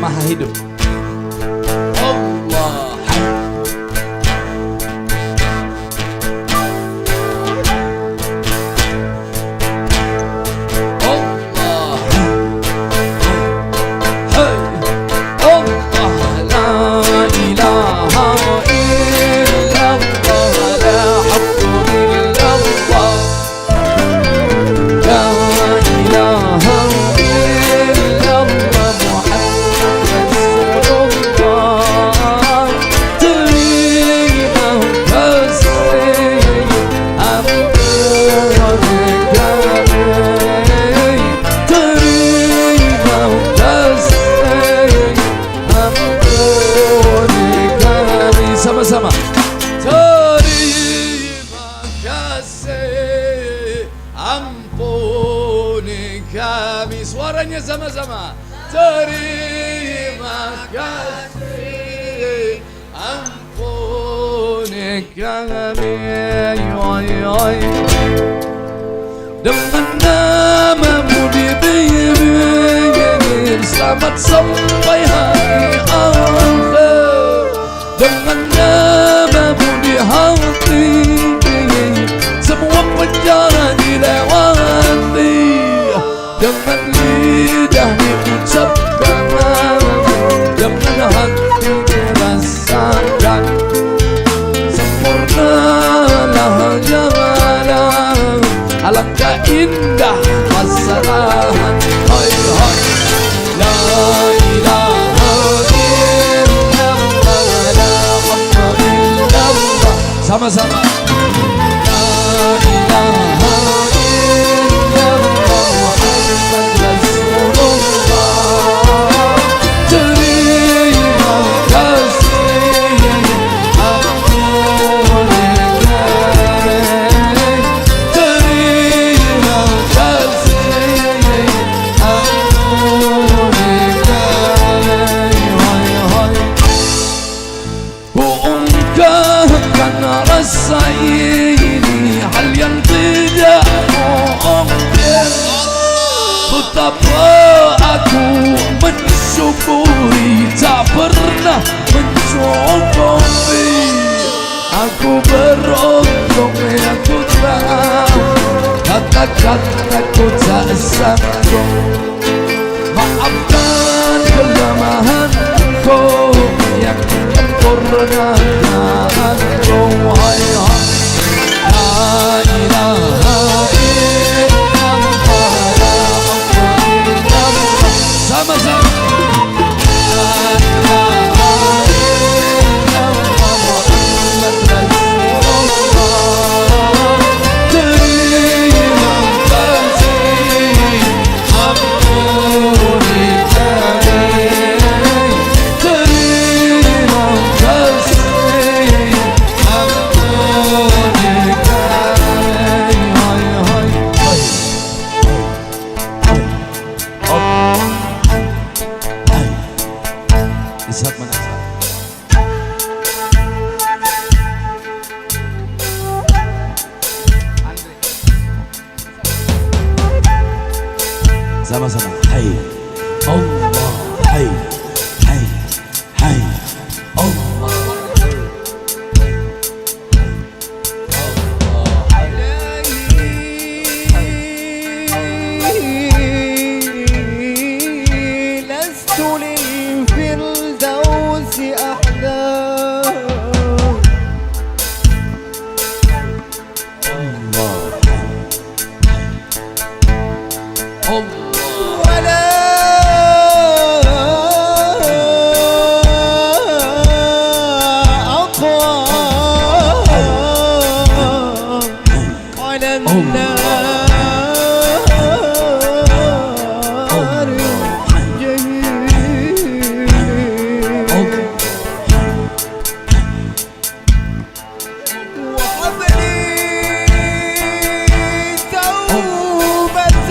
Maha Hidup. Allah Hai. Allah Hai. Allah la ilaha illallah la haqqu illallah la ilaha illallah Muhammad Rasulullah. Terima kasih ampun kami, terima kasih ampun kami. Sama-sama. Terima kasih ampuni kami. Suaranya sama-sama. Terima kasih ampuni kami. Dengan namamu diberi selamat sampai hari akhir. Dengan namamu di hati semua penjara dilewati. Dengan lidah diucapkan, dengan hati dirasakan. Sempurnalah jamalah, alangkah indah pasangan. Hai hai. La ilaha illallah la haqqu illallah. Sama-sama. La ilaha illallah Muhammad Rasulullah. Terima kasih ampuni kami. Terima kasih ampuni kami. Hai hai. Ku ungkapkan rasa ini, hal yang tidak mungkin. Betapa aku mensyukuri, tak pernah mencukupi. Aku beruntung, aku tahu kata-kataku tak sanggup. Maafkan kelemahanku yang menyempurnakanku. Hai hai. La ilaha illallah la haqqu illallah. Sama-sama. La ilaha illallah Muhammad Rasulullah. Terima kasih ampuni kami. Terima kasih ampuni kami. Hai hai hai. Hai. Isap mana isap? Sama-sama. Hai. Allah. Hai. Hai. Hai. Allah. لست للفردوس أحلام ولا أطوى على النار وحبلي توبة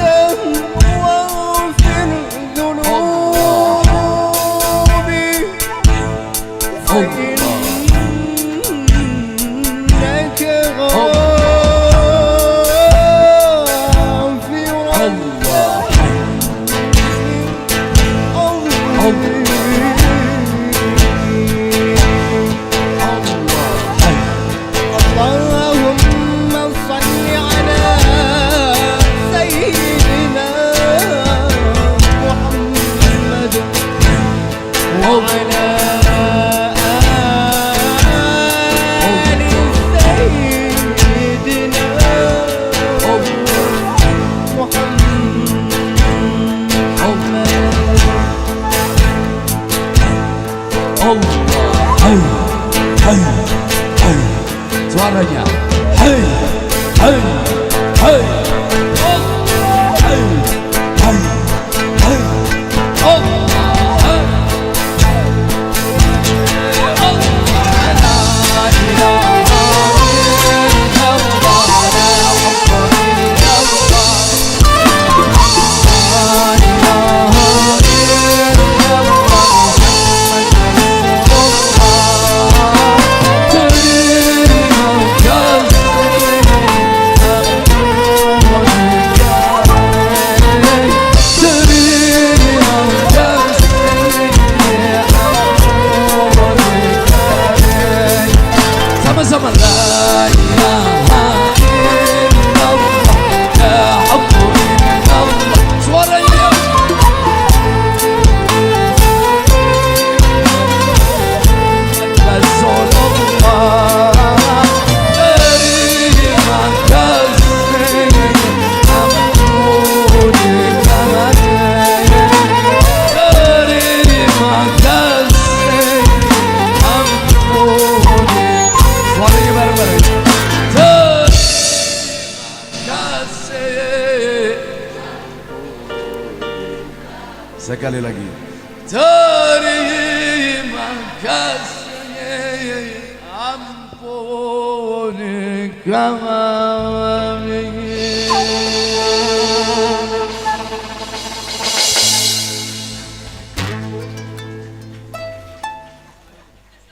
Sekali lagi. Terima kasih ampun kami